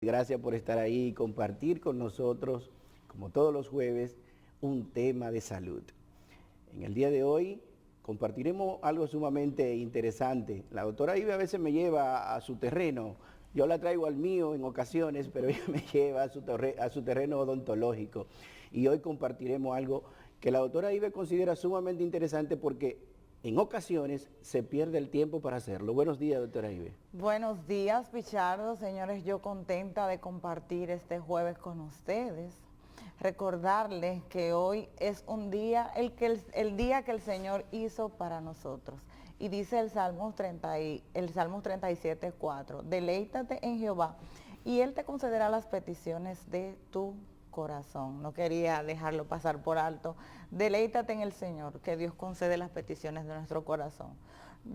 Gracias por estar ahí y compartir con nosotros, como todos los jueves, un tema de salud. En el día de hoy compartiremos algo sumamente interesante. La doctora Ibe a veces me lleva a su terreno, yo la traigo al mío en ocasiones, pero ella me lleva a su terreno odontológico. Y hoy compartiremos algo que la doctora Ibe considera sumamente interesante porque en ocasiones se pierde el tiempo para hacerlo. Buenos días, doctora Ibe. Buenos días, Pichardo. Señores, yo contenta de compartir este jueves con ustedes. Recordarles que hoy es un día, el día que el Señor hizo para nosotros. Y dice el Salmo 37:4, deleítate en Jehová y Él te concederá las peticiones de tu corazón. No quería dejarlo pasar por alto. Deleítate en el Señor, que Dios concede las peticiones de nuestro corazón.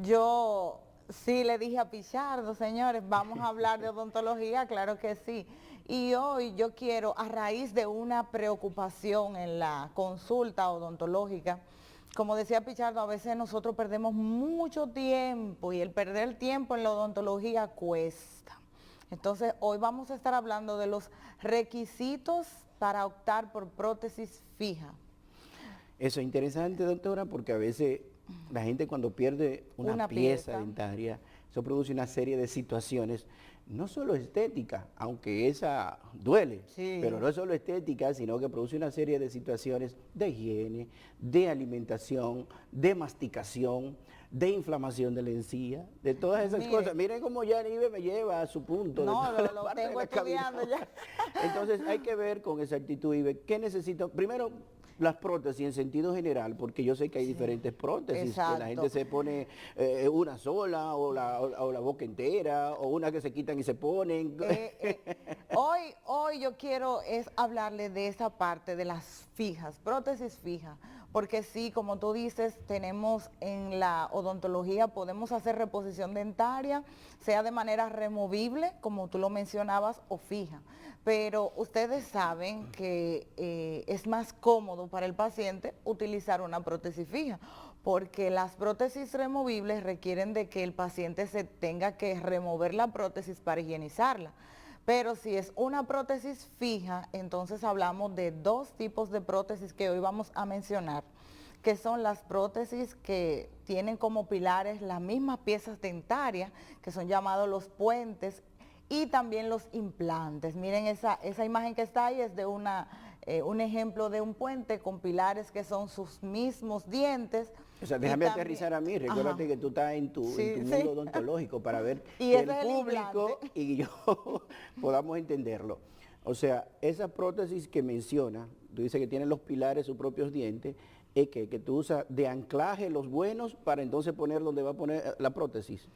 Yo sí le dije a Pichardo, señores, vamos a hablar de odontología, claro que sí. Y hoy yo quiero, a raíz de una preocupación en la consulta odontológica, como decía Pichardo, a veces nosotros perdemos mucho tiempo y el perder tiempo en la odontología cuesta. Entonces, hoy vamos a estar hablando de los requisitos para optar por prótesis fija. Eso es interesante, doctora, porque a veces la gente cuando pierde una pieza dentaria, eso produce una serie de situaciones, no solo estética, aunque esa duele, Sí. pero no es solo estética, sino que produce una serie de situaciones de higiene, de alimentación, de masticación, de inflamación de la encía, de todas esas cosas. Miren cómo ya Nive me lleva a su punto. No, lo tengo estudiando ya. Entonces hay que ver con exactitud, Ibe, ¿qué necesito? Primero, las prótesis en sentido general, porque yo sé que hay diferentes prótesis, exacto. que la gente se pone una sola o la boca entera, o una que se quitan y se ponen. Hoy yo quiero hablarle de esa parte de las fijas, prótesis fijas, porque sí, como tú dices, tenemos en la odontología, podemos hacer reposición dentaria, sea de manera removible, como tú lo mencionabas, o fija. Pero ustedes saben que es más cómodo para el paciente utilizar una prótesis fija, porque las prótesis removibles requieren de que el paciente se tenga que remover la prótesis para higienizarla. Pero si es una prótesis fija, entonces hablamos de dos tipos de prótesis que hoy vamos a mencionar, que son las prótesis que tienen como pilares las mismas piezas dentarias, que son llamados los puentes, y también los implantes. Miren esa imagen que está ahí, es de un ejemplo de un puente con pilares que son sus mismos dientes. O sea, déjame aterrizar a mí, recuérdate que tú estás en tu mundo odontológico para ver que el público y yo podamos entenderlo. O sea, esa prótesis que menciona, tú dices que tiene los pilares, sus propios dientes, es que tú usas de anclaje los buenos para entonces poner donde va a poner la prótesis.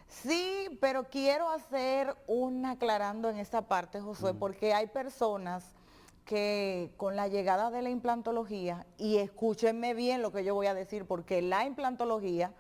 Sí, pero quiero hacer un aclarando en esta parte, Josué, porque hay personas que con la llegada de la implantología, y escúchenme bien lo que yo voy a decir, porque la implantología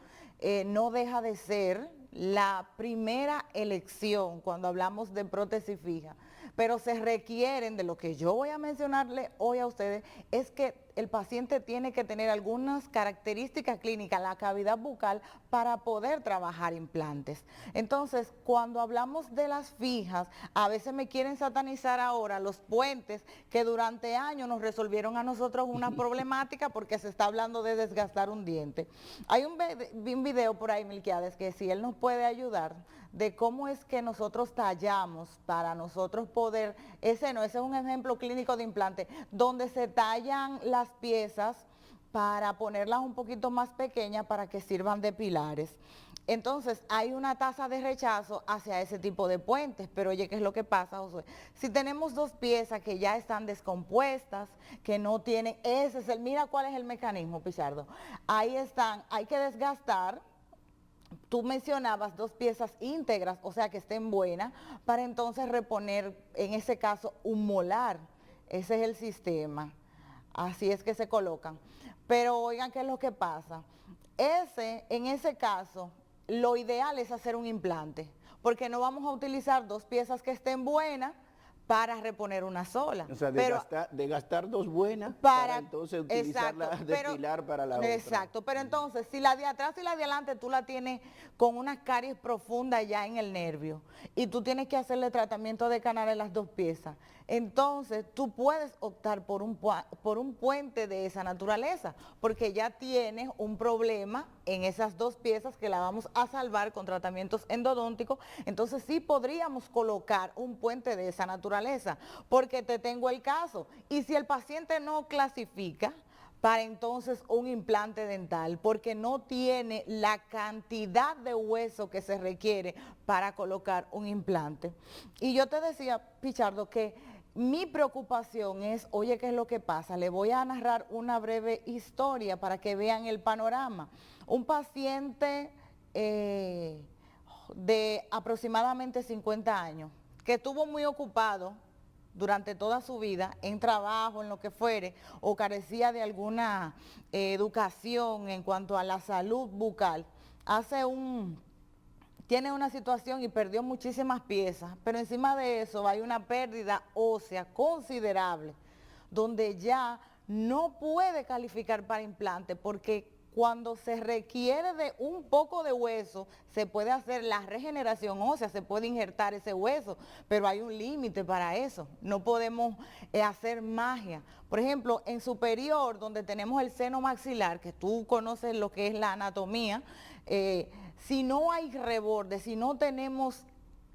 no deja de ser la primera elección cuando hablamos de prótesis fija, pero se requieren de lo que yo voy a mencionarle hoy a ustedes, es que el paciente tiene que tener algunas características clínicas, la cavidad bucal, para poder trabajar implantes. Entonces, cuando hablamos de las fijas, a veces me quieren satanizar ahora los puentes que durante años nos resolvieron a nosotros una problemática porque se está hablando de desgastar un diente. Hay un video por ahí, Milquiades, que si él nos puede ayudar, de cómo es que nosotros tallamos para nosotros poder, ese es un ejemplo clínico de implante, donde se tallan las piezas para ponerlas un poquito más pequeñas para que sirvan de pilares. Entonces, hay una tasa de rechazo hacia ese tipo de puentes, pero oye, ¿qué es lo que pasa, Josué? Si tenemos dos piezas que ya están descompuestas, que no tienen, mira cuál es el mecanismo, Pichardo. Ahí están, hay que desgastar. Tú mencionabas dos piezas íntegras, o sea que estén buenas, para entonces reponer, en ese caso, un molar. Ese es el sistema. Así es que se colocan. Pero oigan, ¿qué es lo que pasa? En ese caso, lo ideal es hacer un implante, porque no vamos a utilizar dos piezas que estén buenas para reponer una sola. O sea, de gastar dos buenas para entonces utilizarla de pilar para la otra. Exacto, pero entonces si la de atrás y la de adelante tú la tienes con unas caries profundas ya en el nervio y tú tienes que hacerle tratamiento de canal en las dos piezas, entonces tú puedes optar por un puente de esa naturaleza, porque ya tienes un problema en esas dos piezas que la vamos a salvar con tratamientos endodónticos. Entonces sí podríamos colocar un puente de esa naturaleza, porque te tengo el caso, y si el paciente no clasifica para entonces un implante dental, porque no tiene la cantidad de hueso que se requiere para colocar un implante. Y yo te decía, Pichardo, que mi preocupación es, oye, ¿qué es lo que pasa? Le voy a narrar una breve historia para que vean el panorama. Un paciente de aproximadamente 50 años, que estuvo muy ocupado durante toda su vida en trabajo, en lo que fuere, o carecía de alguna educación en cuanto a la salud bucal, tiene una situación y perdió muchísimas piezas, pero encima de eso hay una pérdida ósea considerable, donde ya no puede calificar para implante, porque cuando se requiere de un poco de hueso, se puede hacer la regeneración ósea, se puede injertar ese hueso, pero hay un límite para eso, no podemos hacer magia. Por ejemplo, en superior, donde tenemos el seno maxilar, que tú conoces lo que es la anatomía, si no hay reborde, si no tenemos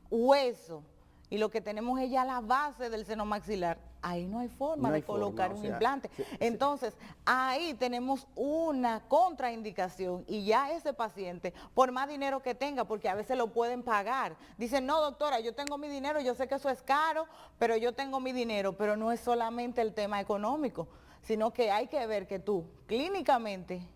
hueso, y lo que tenemos es ya la base del seno maxilar, ahí no hay forma de colocar un implante. Entonces, ahí tenemos una contraindicación y ya ese paciente, por más dinero que tenga, porque a veces lo pueden pagar, dicen, no doctora, yo tengo mi dinero, yo sé que eso es caro, pero yo tengo mi dinero, pero no es solamente el tema económico, sino que hay que ver que tú clínicamente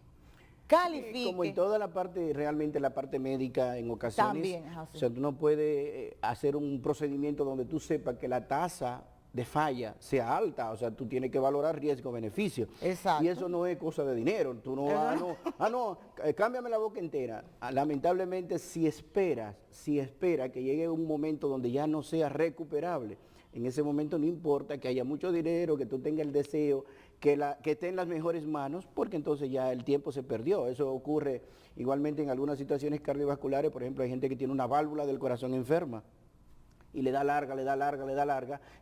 califique. Como en toda la parte, realmente la parte médica en ocasiones, también es así. O sea, tú no puedes hacer un procedimiento donde tú sepas que la tasa de falla sea alta, o sea, tú tienes que valorar riesgo-beneficio. Exacto. Y eso no es cosa de dinero, tú no, cámbiame la boca entera. Lamentablemente, si espera que llegue un momento donde ya no sea recuperable, en ese momento no importa que haya mucho dinero, que tú tengas el deseo, que esté en las mejores manos, porque entonces ya el tiempo se perdió. Eso ocurre igualmente en algunas situaciones cardiovasculares. Por ejemplo, hay gente que tiene una válvula del corazón enferma y le da larga,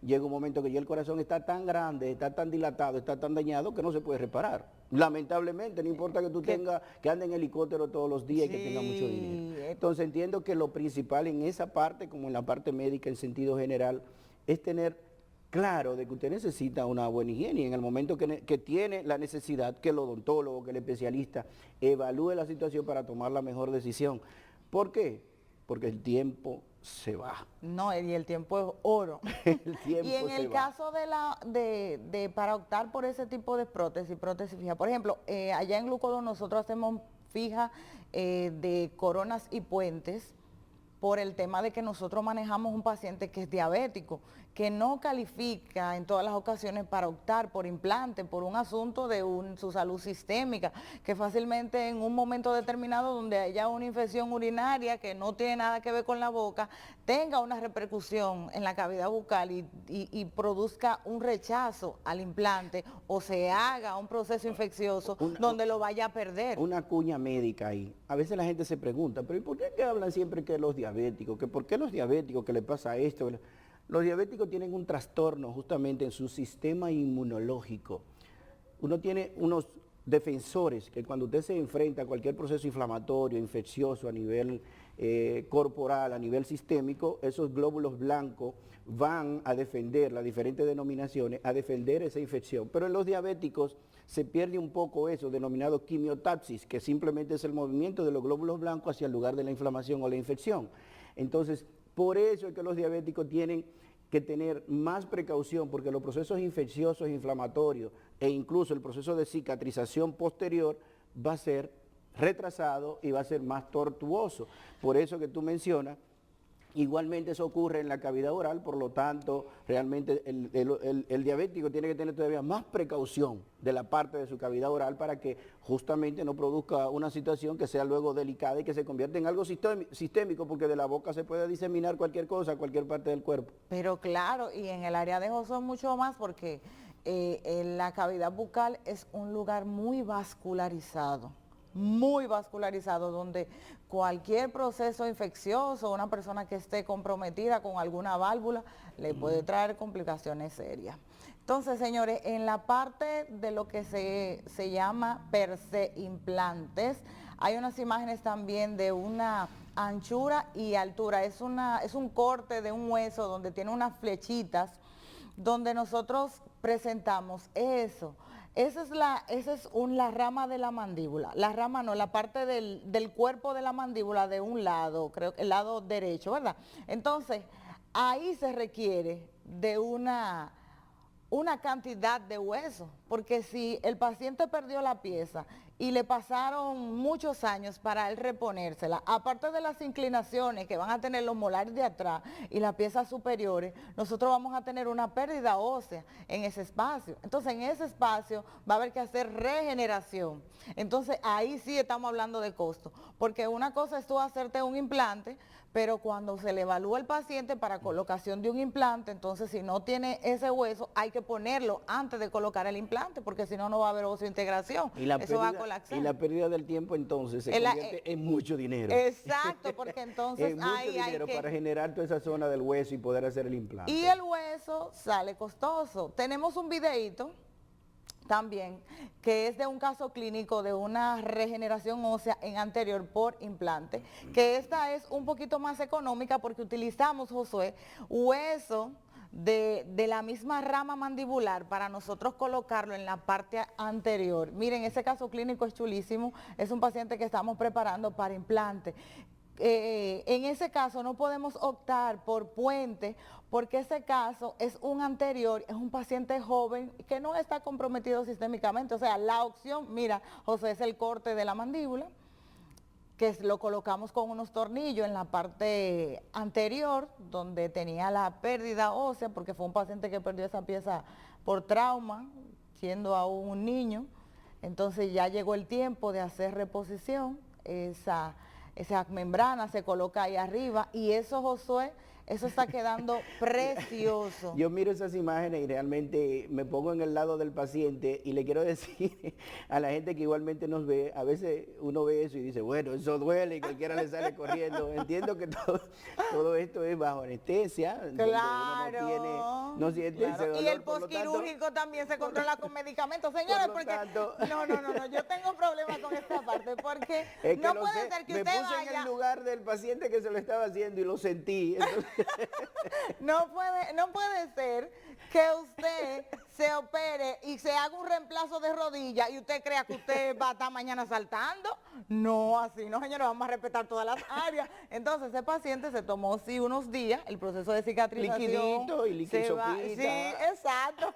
llega un momento que ya el corazón está tan grande, está tan dilatado, está tan dañado que no se puede reparar. Lamentablemente, no importa que tú tengas, que ande en helicóptero todos los días y que tenga mucho dinero. Entonces entiendo que lo principal en esa parte, como en la parte médica en sentido general, es tener claro de que usted necesita una buena higiene y en el momento que tiene la necesidad, que el odontólogo, que el especialista evalúe la situación para tomar la mejor decisión. ¿Por qué? Porque el tiempo se va. No, y el tiempo es oro. El tiempo y en el caso para optar por ese tipo de prótesis fija, por ejemplo, allá en Glucodon nosotros hacemos fija de coronas y puentes, por el tema de que nosotros manejamos un paciente que es diabético, que no califica en todas las ocasiones para optar por implante, por un asunto de su salud sistémica, que fácilmente en un momento determinado donde haya una infección urinaria que no tiene nada que ver con la boca, tenga una repercusión en la cavidad bucal y produzca un rechazo al implante o se haga un proceso infeccioso donde lo vaya a perder. Una cuña médica ahí. A veces la gente se pregunta, pero ¿y por qué que hablan siempre que los diabéticos? ¿Que por qué los diabéticos? ¿Que le pasa esto? Los diabéticos tienen un trastorno justamente en su sistema inmunológico. Uno tiene unos defensores que cuando usted se enfrenta a cualquier proceso inflamatorio, infeccioso a nivel corporal, a nivel sistémico, esos glóbulos blancos van a defender, las diferentes denominaciones, a defender esa infección. Pero en los diabéticos se pierde un poco eso, denominado quimiotaxis, que simplemente es el movimiento de los glóbulos blancos hacia el lugar de la inflamación o la infección. Entonces, por eso es que los diabéticos tienen que tener más precaución, porque los procesos infecciosos, inflamatorios e incluso el proceso de cicatrización posterior va a ser retrasado y va a ser más tortuoso. Por eso que tú mencionas Igualmente eso ocurre en la cavidad oral, por lo tanto, realmente el diabético tiene que tener todavía más precaución de la parte de su cavidad oral para que justamente no produzca una situación que sea luego delicada y que se convierta en algo sistémico, porque de la boca se puede diseminar cualquier cosa a cualquier parte del cuerpo. Pero claro, y en el área de Josué mucho más porque en la cavidad bucal es un lugar muy vascularizado, donde cualquier proceso infeccioso, una persona que esté comprometida con alguna válvula, le puede traer complicaciones serias. Entonces, señores, en la parte de lo que se llama per se implantes, hay unas imágenes también de una anchura y altura. Es un corte de un hueso donde tiene unas flechitas, donde nosotros presentamos eso. Esa es la rama de la mandíbula. La rama no, la parte del cuerpo de la mandíbula de un lado, creo que el lado derecho, ¿verdad? Entonces, ahí se requiere de una cantidad de hueso, porque si el paciente perdió la pieza y le pasaron muchos años para él reponérsela, aparte de las inclinaciones que van a tener los molares de atrás y las piezas superiores, nosotros vamos a tener una pérdida ósea en ese espacio. Entonces, en ese espacio va a haber que hacer regeneración. Entonces, ahí sí estamos hablando de costo, porque una cosa es tú hacerte un implante, pero cuando se le evalúa al paciente para colocación de un implante, entonces si no tiene ese hueso, hay que ponerlo antes de colocar el implante, porque si no, no va a haber osseointegración. Eso va a colapsar. Y la pérdida del tiempo entonces se convierte en mucho dinero. Exacto, porque entonces en mucho dinero para generar toda esa zona del hueso y poder hacer el implante. Y el hueso sale costoso. Tenemos un videíto también, que es de un caso clínico de una regeneración ósea en anterior por implante, que esta es un poquito más económica porque utilizamos, Josué, hueso de la misma rama mandibular para nosotros colocarlo en la parte anterior. Miren, ese caso clínico es chulísimo, es un paciente que estamos preparando para implante. En ese caso no podemos optar por puente porque ese caso es un anterior, es un paciente joven que no está comprometido sistémicamente. O sea, la opción, mira, José, es el corte de la mandíbula, que lo colocamos con unos tornillos en la parte anterior, donde tenía la pérdida ósea, porque fue un paciente que perdió esa pieza por trauma, siendo aún un niño. Entonces ya llegó el tiempo de hacer reposición, esa membrana se coloca ahí arriba y eso, Josué, eso está quedando precioso. Yo miro esas imágenes y realmente me pongo en el lado del paciente y le quiero decir a la gente que igualmente nos ve, a veces uno ve eso y dice, bueno, eso duele y cualquiera le sale corriendo. Entiendo que todo esto es bajo anestesia. Claro. Uno no siente ese dolor. Y el postquirúrgico también se controla con medicamentos. Señores, porque no, yo tengo problemas con esta parte porque es que no puede ser que me usted puse vaya en el lugar del paciente que se lo estaba haciendo y lo sentí. Entonces, no puede ser que usted se opere y se haga un reemplazo de rodilla y usted crea que usted va a estar mañana saltando. No, así no, señores, vamos a respetar todas las áreas. Entonces, ese paciente se tomó, sí, unos días, el proceso de cicatrización. Liquidito y liquisopita. Sí, exacto.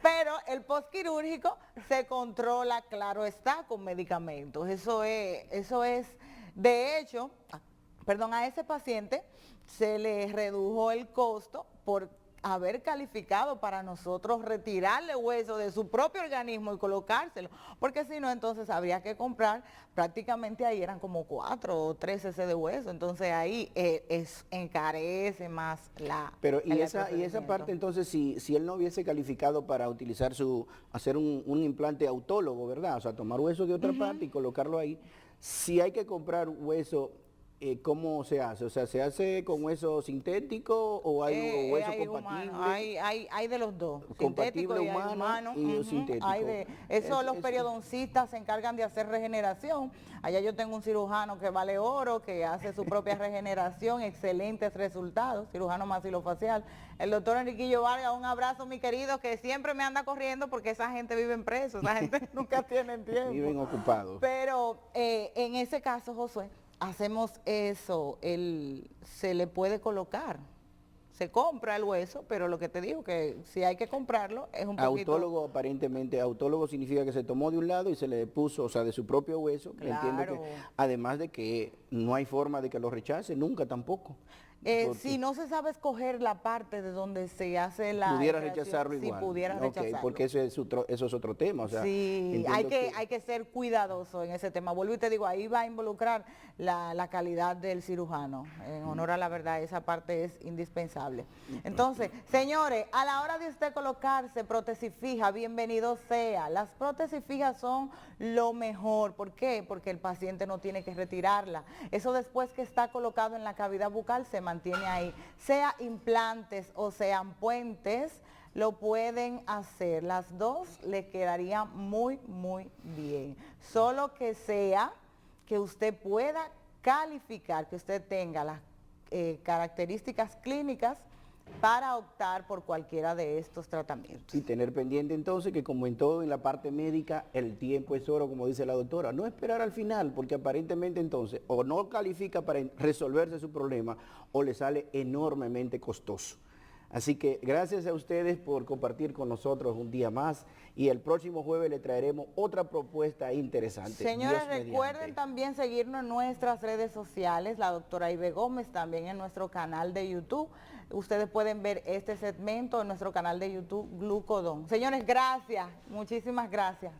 Pero el postquirúrgico se controla, claro está, con medicamentos. Eso es, de hecho, a ese paciente se le redujo el costo por haber calificado para nosotros retirarle hueso de su propio organismo y colocárselo, porque si no, entonces habría que comprar, prácticamente ahí eran como 4 o 3 cc de hueso, entonces ahí encarece más Pero y esa parte entonces, si él no hubiese calificado para hacer un implante autólogo, ¿verdad? O sea, tomar hueso de otra parte y colocarlo ahí, si hay que comprar hueso, ¿cómo se hace? O sea, ¿se hace con hueso sintético o hay hueso compatible? Hay de los dos, Compatible sintético y humano. y sintético. Los periodoncistas se encargan de hacer regeneración. Allá yo tengo un cirujano que vale oro, que hace su propia regeneración, excelentes resultados, cirujano maxilofacial. El doctor Enriquillo Vargas, un abrazo, mi querido, que siempre me anda corriendo porque esa gente vive en preso, esa gente nunca tiene tiempo. Viven ocupados. Pero en ese caso, Josué, hacemos eso, se le puede colocar se compra el hueso, pero lo que te digo que si hay que comprarlo es un poquito... Autólogo, aparentemente, autólogo significa que se tomó de un lado y se le puso, o sea, de su propio hueso. Entiendo que, Claro. además de que no hay forma de que lo rechace, nunca tampoco. Si no se sabe escoger la parte de donde se hace la Pudiera extracción, rechazarlo sí igual. pudiera Ok, rechazarlo. porque eso es otro tema. O sea, Sí, entiendo hay que ser cuidadoso en ese tema. Vuelvo y te digo, ahí va a involucrar la calidad del cirujano. En honor a la verdad, esa parte es indispensable. Entonces, señores, a la hora de usted colocarse prótesis fija, bienvenido sea. Las prótesis fijas son lo mejor. ¿Por qué? Porque el paciente no tiene que retirarla. Eso después que está colocado en la cavidad bucal se mantiene ahí. Sea implantes o sean puentes, lo pueden hacer. Las dos le quedarían muy, muy bien. Solo que sea que usted pueda calificar, que usted tenga las características clínicas para optar por cualquiera de estos tratamientos. y tener pendiente entonces que como en todo en la parte médica, el tiempo es oro, como dice la doctora. No esperar al final, porque aparentemente entonces o no califica para resolverse su problema o le sale enormemente costoso. Así que gracias a ustedes por compartir con nosotros un día más y el próximo jueves le traeremos otra propuesta interesante. Señores, Dios recuerden mediante. también seguirnos en nuestras redes sociales, la doctora Ibe Gómez, también en nuestro canal de YouTube. Ustedes pueden ver este segmento en nuestro canal de YouTube, Glucodon. Señores, gracias, muchísimas gracias.